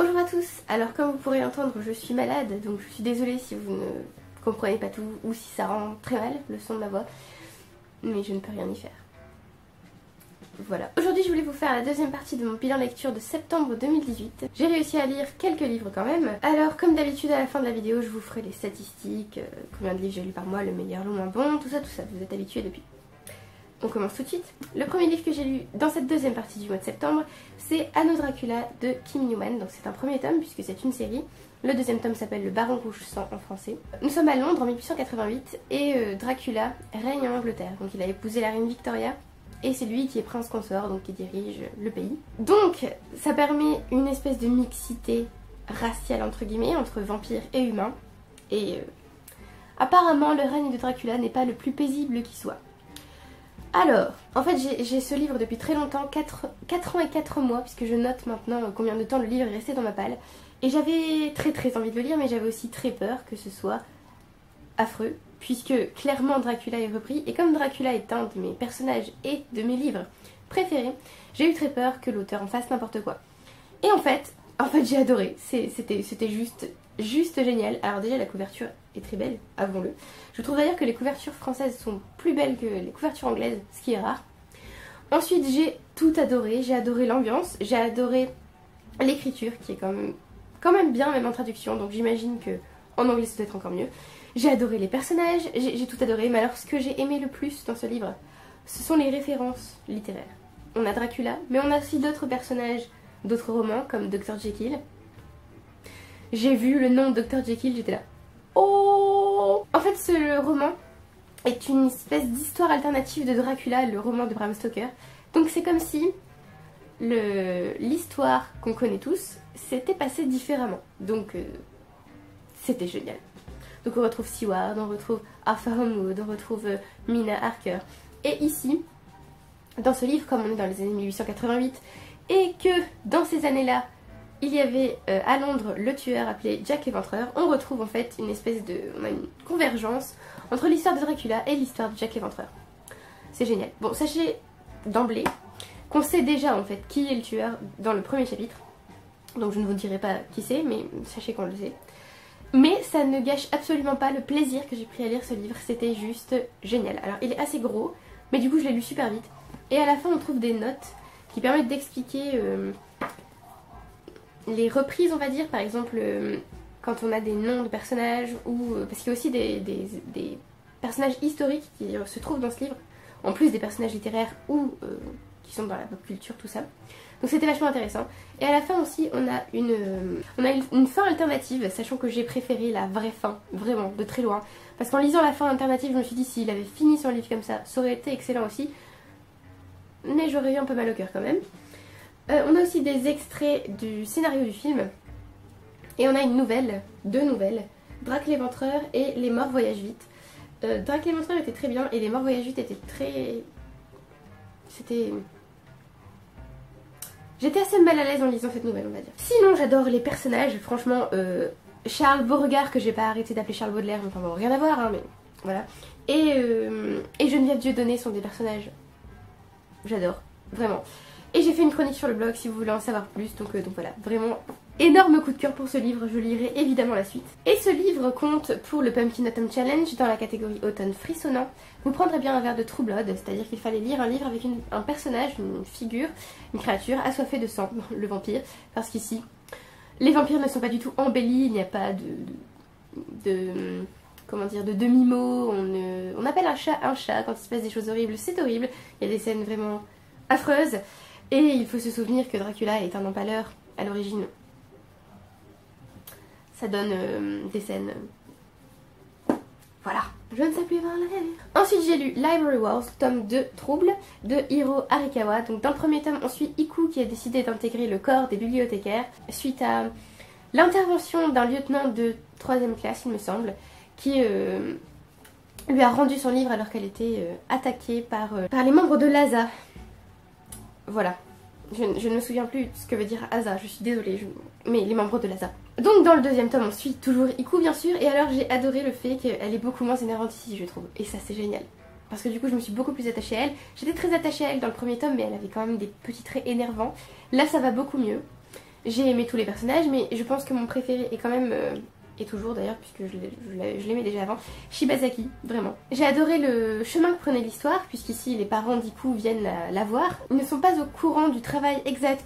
Bonjour à tous. Alors comme vous pourrez l'entendre, je suis malade, donc je suis désolée si vous ne comprenez pas tout ou si ça rend très mal le son de ma voix, mais je ne peux rien y faire. Voilà. Aujourd'hui je voulais vous faire la deuxième partie de mon bilan lecture de septembre 2018. J'ai réussi à lire quelques livres quand même. Alors comme d'habitude à la fin de la vidéo je vous ferai les statistiques, combien de livres j'ai lu par mois, le meilleur, le moins bon, tout ça, vous êtes habitués depuis. On commence tout de suite. Le premier livre que j'ai lu dans cette deuxième partie du mois de septembre, c'est Anno Dracula de Kim Newman. Donc c'est un premier tome puisque c'est une série. Le deuxième tome s'appelle Le Baron Rouge Sang en français. Nous sommes à Londres en 1888 et Dracula règne en Angleterre. Donc il a épousé la reine Victoria et c'est lui qui est prince consort, donc qui dirige le pays. Donc ça permet une espèce de mixité raciale entre guillemets entre vampires et humains. Et apparemment le règne de Dracula n'est pas le plus paisible qui soit. Alors, en fait j'ai ce livre depuis très longtemps, 4 ans et 4 mois, puisque je note maintenant combien de temps le livre est resté dans ma palle. Et j'avais très envie de le lire, mais j'avais aussi très peur que ce soit affreux, puisque clairement Dracula est repris, et comme Dracula est un de mes personnages et de mes livres préférés, j'ai eu très peur que l'auteur en fasse n'importe quoi. Et en fait j'ai adoré, c'était juste génial. Alors déjà la couverture est très belle, avouons-le. Je trouve d'ailleurs que les couvertures françaises sont plus belles que les couvertures anglaises, ce qui est rare. Ensuite j'ai tout adoré, j'ai adoré l'ambiance, j'ai adoré l'écriture qui est quand même bien, même en traduction, donc j'imagine que en anglais ça doit être encore mieux. J'ai adoré les personnages, j'ai tout adoré, mais alors ce que j'ai aimé le plus dans ce livre, ce sont les références littéraires. On a Dracula, mais on a aussi d'autres personnages, d'autres romans comme Dr Jekyll. J'ai vu le nom de Dr Jekyll, j'étais là. Oh! En fait, ce roman est une espèce d'histoire alternative de Dracula, le roman de Bram Stoker. Donc c'est comme si l'histoire qu'on connaît tous s'était passée différemment. Donc c'était génial. Donc on retrouve Seward, on retrouve Arthur Holmwood, on retrouve Mina Harker. Et ici, dans ce livre, comme on est dans les années 1888, et que dans ces années-là, il y avait à Londres le tueur appelé Jack l'Éventreur, on retrouve en fait on a une convergence entre l'histoire de Dracula et l'histoire de Jack l'Éventreur. C'est génial. Bon, sachez d'emblée qu'on sait déjà en fait qui est le tueur dans le premier chapitre. Donc je ne vous dirai pas qui c'est, mais sachez qu'on le sait. Mais ça ne gâche absolument pas le plaisir que j'ai pris à lire ce livre, c'était juste génial. Alors il est assez gros, mais du coup je l'ai lu super vite. Et à la fin on trouve des notes qui permettent d'expliquer les reprises, on va dire, par exemple quand on a des noms de personnages, ou parce qu'il y a aussi des personnages historiques qui se trouvent dans ce livre, en plus des personnages littéraires ou qui sont dans la pop culture, tout ça. Donc c'était vachement intéressant. Et à la fin aussi, on a une fin alternative, sachant que j'ai préféré la vraie fin, vraiment, de très loin. Parce qu'en lisant la fin alternative, je me suis dit, s'il avait fini son livre comme ça aurait été excellent aussi. Mais j'aurais eu un peu mal au cœur quand même. On a aussi des extraits du scénario du film. Et on a deux nouvelles, Drac l'Éventreur et Les Morts voyagent vite. Drac l'Éventreur était très bien et Les Morts voyagent vite était très... J'étais assez mal à l'aise en lisant cette nouvelle, on va dire. Sinon j'adore les personnages, franchement, Charles Beauregard, que j'ai pas arrêté d'appeler Charles Baudelaire, enfin bon, rien à voir, hein, mais voilà. Et Geneviève Dieudonné sont des personnages, j'adore, vraiment. Et j'ai fait une chronique sur le blog si vous voulez en savoir plus, donc voilà, vraiment énorme coup de cœur pour ce livre, je lirai évidemment la suite. Et ce livre compte pour le Pumpkin Autumn Challenge dans la catégorie automne frissonnant. Vous prendrez bien un verre de True Blood, c'est-à-dire qu'il fallait lire un livre avec un personnage, une figure, une créature assoiffée de sang, le vampire, parce qu'ici, les vampires ne sont pas du tout embellis, il n'y a pas comment dire, de demi-mot, on appelle un chat quand il se passe des choses horribles, c'est horrible, il y a des scènes vraiment affreuses. Et il faut se souvenir que Dracula est un empaleur à l'origine. Ça donne des scènes... Voilà. Je ne sais plus voir la rêve. Ensuite j'ai lu Library Wars, tome 2, Trouble, de Hiro Arikawa. Donc dans le premier tome on suit Iku qui a décidé d'intégrer le corps des bibliothécaires suite à l'intervention d'un lieutenant de 3ème classe, il me semble, qui lui a rendu son livre alors qu'elle était attaquée par les membres de l'ASA. Voilà, je ne me souviens plus de ce que veut dire ASA, je suis désolée, mais les membres de l'ASA. Donc dans le deuxième tome on suit toujours Iku bien sûr, et alors j'ai adoré le fait qu'elle est beaucoup moins énervante ici je trouve, et ça c'est génial. Parce que du coup je me suis beaucoup plus attachée à elle, j'étais très attachée à elle dans le premier tome mais elle avait quand même des petits traits énervants. Là ça va beaucoup mieux, J'ai aimé tous les personnages, mais je pense que mon préféré est quand même, et toujours d'ailleurs, puisque je l'aimais déjà avant, Shibazaki, vraiment. J'ai adoré le chemin que prenait l'histoire, puisqu'ici les parents d'Iku viennent la voir. Ils ne sont pas au courant du travail exact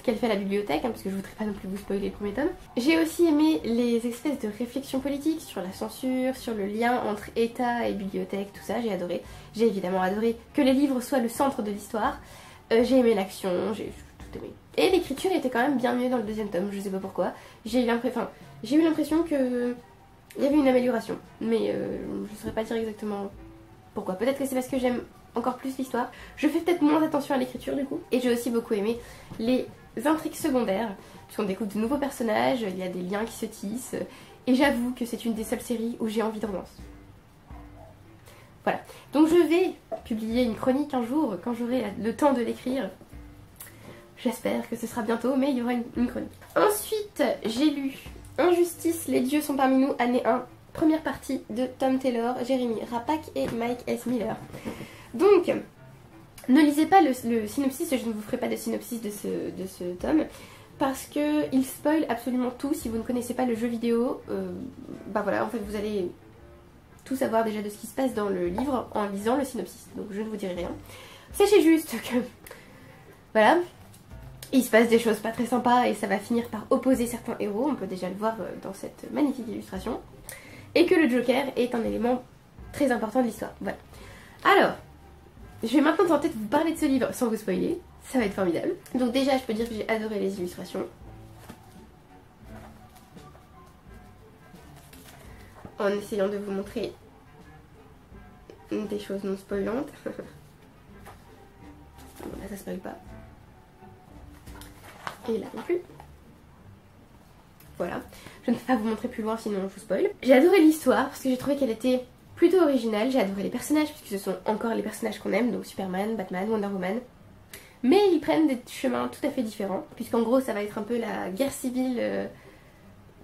qu'elle fait à la bibliothèque, hein, parce que je voudrais pas non plus vous spoiler le premier tome. J'ai aussi aimé les espèces de réflexions politiques sur la censure, sur le lien entre État et bibliothèque, tout ça, j'ai adoré. J'ai évidemment adoré que les livres soient le centre de l'histoire. J'ai aimé l'action, j'ai tout aimé. Et l'écriture était quand même bien mieux dans le deuxième tome, je sais pas pourquoi. J'ai eu l'impression que il y avait une amélioration, mais je saurais pas dire exactement pourquoi. Peut-être que c'est parce que j'aime encore plus l'histoire. Je fais peut-être moins attention à l'écriture du coup. Et j'ai aussi beaucoup aimé les intrigues secondaires, puisqu'on découvre de nouveaux personnages, il y a des liens qui se tissent. Et j'avoue que c'est une des seules séries où j'ai envie de romance. Voilà. Donc je vais publier une chronique un jour, quand j'aurai le temps de l'écrire. J'espère que ce sera bientôt, mais il y aura une chronique. Ensuite, j'ai lu Injustice, les dieux sont parmi nous, année 1. Première partie de Tom Taylor, Jeremy Rapak et Mike S. Miller. Donc, ne lisez pas le synopsis, je ne vous ferai pas de synopsis de ce tome, parce qu'il spoil absolument tout. Si vous ne connaissez pas le jeu vidéo, bah voilà, en fait vous allez tout savoir déjà de ce qui se passe dans le livre en lisant le synopsis, donc je ne vous dirai rien. Sachez juste que, voilà, il se passe des choses pas très sympas et ça va finir par opposer certains héros, on peut déjà le voir dans cette magnifique illustration, et que le Joker est un élément très important de l'histoire, voilà. Alors, je vais maintenant tenter de vous parler de ce livre sans vous spoiler, ça va être formidable. Donc déjà, je peux dire que j'ai adoré les illustrations. En essayant de vous montrer des choses non spoilantes. Bon, là, ça spoil pas. Et là non plus. Voilà. Je ne peux pas vous montrer plus loin sinon je vous spoil. J'ai adoré l'histoire parce que j'ai trouvé qu'elle était plutôt originale. J'ai adoré les personnages puisque ce sont encore les personnages qu'on aime, donc Superman, Batman, Wonder Woman. Mais ils prennent des chemins tout à fait différents, puisqu'en gros ça va être un peu la guerre civile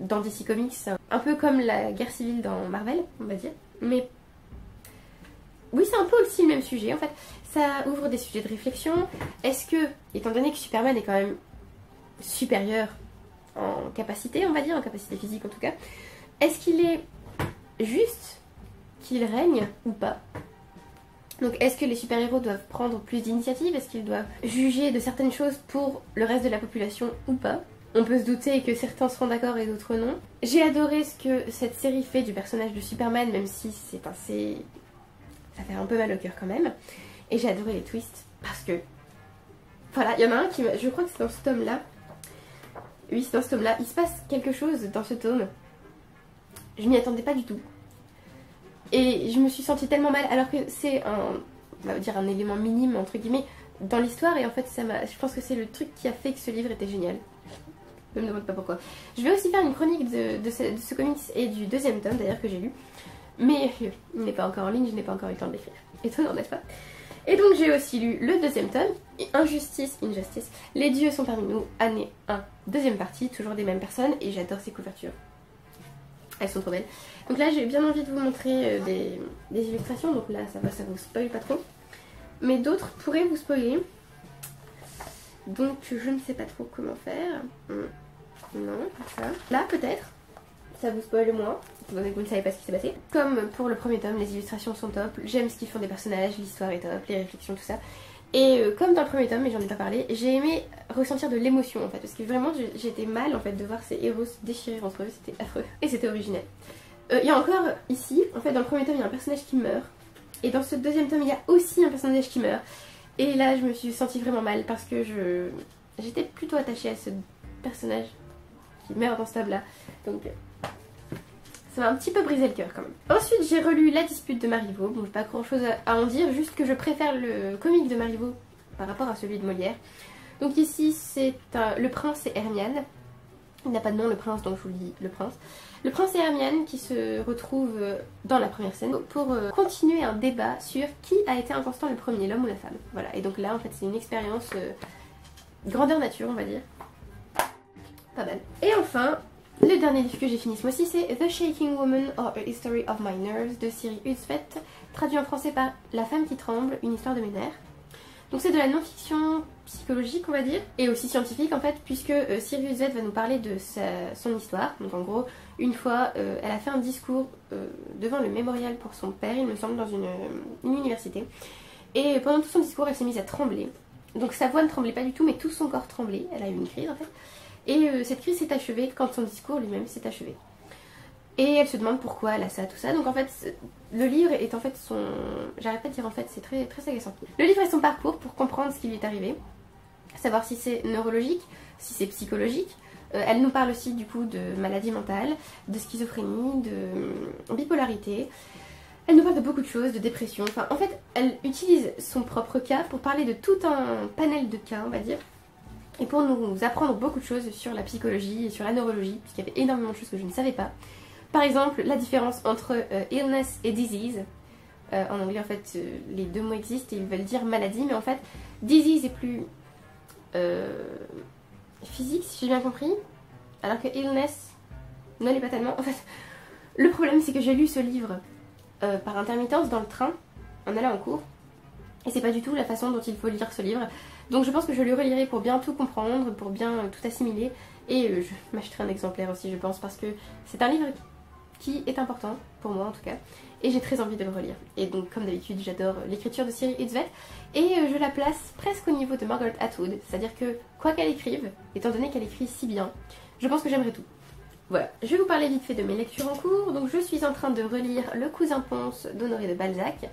dans DC Comics, un peu comme la guerre civile dans Marvel, on va dire. Mais oui, c'est un peu aussi le même sujet en fait. Ça ouvre des sujets de réflexion. Est-ce que, étant donné que Superman est quand même supérieur en capacité, on va dire, en capacité physique en tout cas, est-ce qu'il est juste qu'il règne ou pas? Donc est-ce que les super-héros doivent prendre plus d'initiative? Est-ce qu'ils doivent juger de certaines choses pour le reste de la population ou pas? On peut se douter que certains seront d'accord et d'autres non. J'ai adoré ce que cette série fait du personnage de Superman, même si c'est assez... ça fait un peu mal au cœur quand même. Et j'ai adoré les twists parce que... voilà, il y en a un qui... je crois que c'est dans ce tome-là. Oui, c'est dans ce tome-là. Il se passe quelque chose dans ce tome. Je m'y attendais pas du tout. Et je me suis sentie tellement mal alors que c'est on va dire un élément minime entre guillemets dans l'histoire, et en fait je pense que c'est le truc qui a fait que ce livre était génial. Je me demande pas pourquoi. Je vais aussi faire une chronique de ce comics et du deuxième tome d'ailleurs que j'ai lu. Mais il n'est pas encore en ligne, je n'ai pas encore eu le temps de l'écrire. Étonnant, n'est-ce pas? Et donc j'ai aussi lu le deuxième tome, Injustice, les dieux sont parmi nous, année 1, deuxième partie, toujours des mêmes personnes, et j'adore ces couvertures. Elles sont trop belles. Donc là j'ai bien envie de vous montrer des illustrations, donc là ça vous spoil pas trop. Mais d'autres pourraient vous spoiler. Donc je ne sais pas trop comment faire. Non, comme ça. Là peut-être, ça vous spoil moins, vous ne savez pas ce qui s'est passé. Comme pour le premier tome, les illustrations sont top, j'aime ce qu'ils font des personnages, l'histoire est top, les réflexions, tout ça. Et comme dans le premier tome, mais j'en ai pas parlé, j'ai aimé ressentir de l'émotion en fait, parce que vraiment j'étais mal en fait de voir ces héros se déchirer entre eux, c'était affreux. Et c'était original. Il y a encore ici, en fait dans le premier tome il y a un personnage qui meurt, et dans ce deuxième tome il y a aussi un personnage qui meurt. Et là je me suis sentie vraiment mal parce que j'étais plutôt attachée à ce personnage qui meurt dans ce tome là. Donc ça m'a un petit peu brisé le cœur quand même. Ensuite j'ai relu La dispute de Marivaux. Bon, j'ai pas grand chose à en dire, juste que je préfère le comique de Marivaux par rapport à celui de Molière. Donc ici c'est le prince et Hermione. Il n'a pas de nom le prince, donc je vous lis le prince. Le prince et Hermione qui se retrouvent dans la première scène pour continuer un débat sur qui a été inconstant le premier, l'homme ou la femme. Voilà, et donc là en fait c'est une expérience grandeur nature on va dire. Pas mal. Et enfin, le dernier livre que j'ai fini ce mois-ci, c'est The Shaking Woman or A History of My Nerves de Siri Husfeld, traduit en français par La femme qui tremble, une histoire de mes nerfs. Donc c'est de la non-fiction psychologique on va dire, et aussi scientifique en fait, puisque Sirius Z va nous parler de son histoire. Donc en gros, une fois, elle a fait un discours devant le mémorial pour son père, il me semble, dans une université. Et pendant tout son discours, elle s'est mise à trembler. Donc sa voix ne tremblait pas du tout, mais tout son corps tremblait. Elle a eu une crise en fait. Et cette crise s'est achevée quand son discours lui-même s'est achevé. Et elle se demande pourquoi elle a ça, tout ça. Donc en fait, le livre est en fait son... J'arrête pas de dire en fait, c'est très, très agaçant. Le livre est son parcours pour comprendre ce qui lui est arrivé. Savoir si c'est neurologique, si c'est psychologique. Elle nous parle aussi du coup de maladie mentale, de schizophrénie, de bipolarité. Elle nous parle de beaucoup de choses, de dépression. Enfin, en fait, elle utilise son propre cas pour parler de tout un panel de cas, on va dire. Et pour nous apprendre beaucoup de choses sur la psychologie et sur la neurologie, puisqu'il y avait énormément de choses que je ne savais pas. Par exemple, la différence entre illness et disease. En anglais, en fait, les deux mots existent et ils veulent dire maladie, mais en fait, disease est plus physique, si j'ai bien compris, alors que illness ne l'est pas tellement. En fait, le problème, c'est que j'ai lu ce livre par intermittence dans le train, en allant en cours, et c'est pas du tout la façon dont il faut lire ce livre. Donc je pense que je le relirai pour bien tout comprendre, pour bien tout assimiler, et je m'achèterai un exemplaire aussi, je pense, parce que c'est un livre qui est important, pour moi en tout cas, et j'ai très envie de le relire. Et donc comme d'habitude, j'adore l'écriture de Siri Itzvet, et je la place presque au niveau de Margaret Atwood, c'est-à-dire que quoi qu'elle écrive, étant donné qu'elle écrit si bien, je pense que j'aimerais tout. Voilà, je vais vous parler vite fait de mes lectures en cours. Donc je suis en train de relire Le Cousin Pons d'Honoré de Balzac.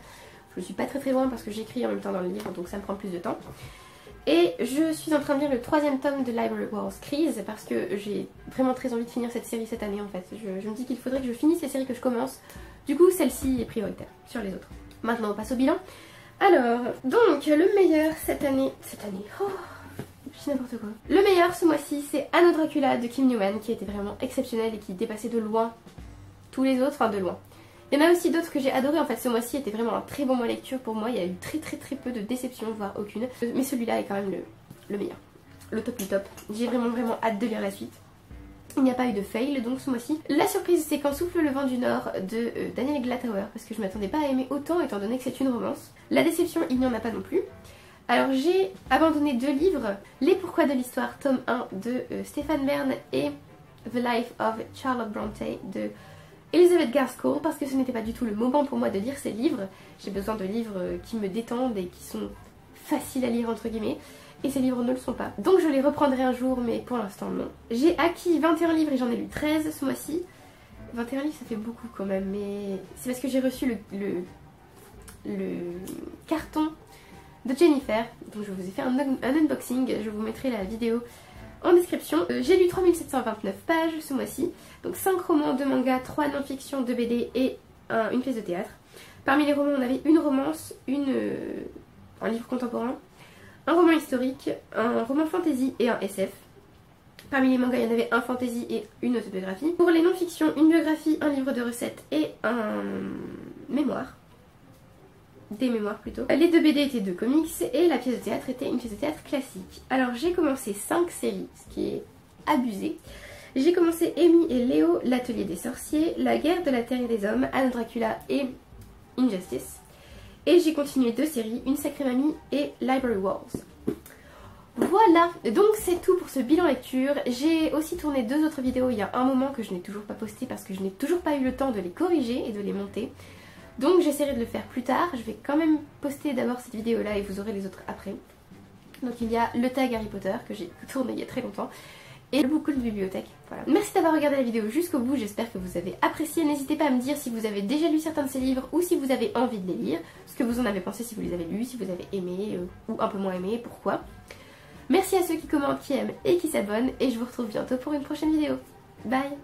Je suis pas très loin parce que j'écris en même temps dans le livre, donc ça me prend plus de temps. Et je suis en train de lire le 3e tome de Library Wars Crise parce que j'ai vraiment très envie de finir cette série cette année en fait. Je me dis qu'il faudrait que je finisse les séries que je commence. Du coup, celle-ci est prioritaire sur les autres. Maintenant, on passe au bilan. Alors, donc, le meilleur cette année... Oh, je dis n'importe quoi. Le meilleur ce mois-ci, c'est Anno Dracula de Kim Newman, qui était vraiment exceptionnel et qui dépassait de loin tous les autres, enfin de loin. Il y en a aussi d'autres que j'ai adoré en fait, ce mois-ci était vraiment un très bon mois lecture pour moi, il y a eu très peu de déceptions, voire aucune. Mais celui-là est quand même le meilleur, le top du top. J'ai vraiment hâte de lire la suite. Il n'y a pas eu de fail donc ce mois-ci. La surprise c'est Quand souffle le vent du nord de Daniel Glatauer, parce que je m'attendais pas à aimer autant étant donné que c'est une romance. La déception, il n'y en a pas non plus. Alors j'ai abandonné 2 livres, Les Pourquoi de l'Histoire tome 1 de Stéphane Bern et The Life of Charlotte Bronte de Elizabeth Gaskell, parce que ce n'était pas du tout le moment pour moi de lire ces livres. J'ai besoin de livres qui me détendent et qui sont faciles à lire entre guillemets, et ces livres ne le sont pas. Donc je les reprendrai un jour, mais pour l'instant non. J'ai acquis 21 livres et j'en ai lu 13 ce mois-ci. 21 livres ça fait beaucoup quand même, mais c'est parce que j'ai reçu le carton de Jennifer, donc je vous ai fait un unboxing, je vous mettrai la vidéo en description. J'ai lu 3729 pages ce mois-ci, donc 5 romans, 2 mangas, 3 non-fiction, 2 BD et une pièce de théâtre. Parmi les romans on avait une romance, un livre contemporain, un roman historique, un roman fantasy et un SF. Parmi les mangas il y en avait un fantasy et une autobiographie. Pour les non-fiction, une biographie, un livre de recettes et un mémoire. Des mémoires plutôt. Les 2 BD étaient 2 comics et la pièce de théâtre était une pièce de théâtre classique. Alors j'ai commencé 5 séries, ce qui est abusé. J'ai commencé Amy et Léo, l'atelier des sorciers, La guerre de la terre et des hommes, Anne Dracula et Injustice. Et j'ai continué 2 séries, Une sacrée mamie et Library Wars. Voilà, donc c'est tout pour ce bilan lecture. J'ai aussi tourné 2 autres vidéos il y a un moment que je n'ai toujours pas posté parce que je n'ai toujours pas eu le temps de les corriger et de les monter. Donc j'essaierai de le faire plus tard, je vais quand même poster d'abord cette vidéo là et vous aurez les autres après. Donc il y a le tag Harry Potter que j'ai tourné il y a très longtemps et le book de bibliothèque. Voilà. Merci d'avoir regardé la vidéo jusqu'au bout, j'espère que vous avez apprécié. N'hésitez pas à me dire si vous avez déjà lu certains de ces livres ou si vous avez envie de les lire, ce que vous en avez pensé si vous les avez lus, si vous avez aimé ou un peu moins aimé, pourquoi. Merci à ceux qui commentent, qui aiment et qui s'abonnent et je vous retrouve bientôt pour une prochaine vidéo. Bye!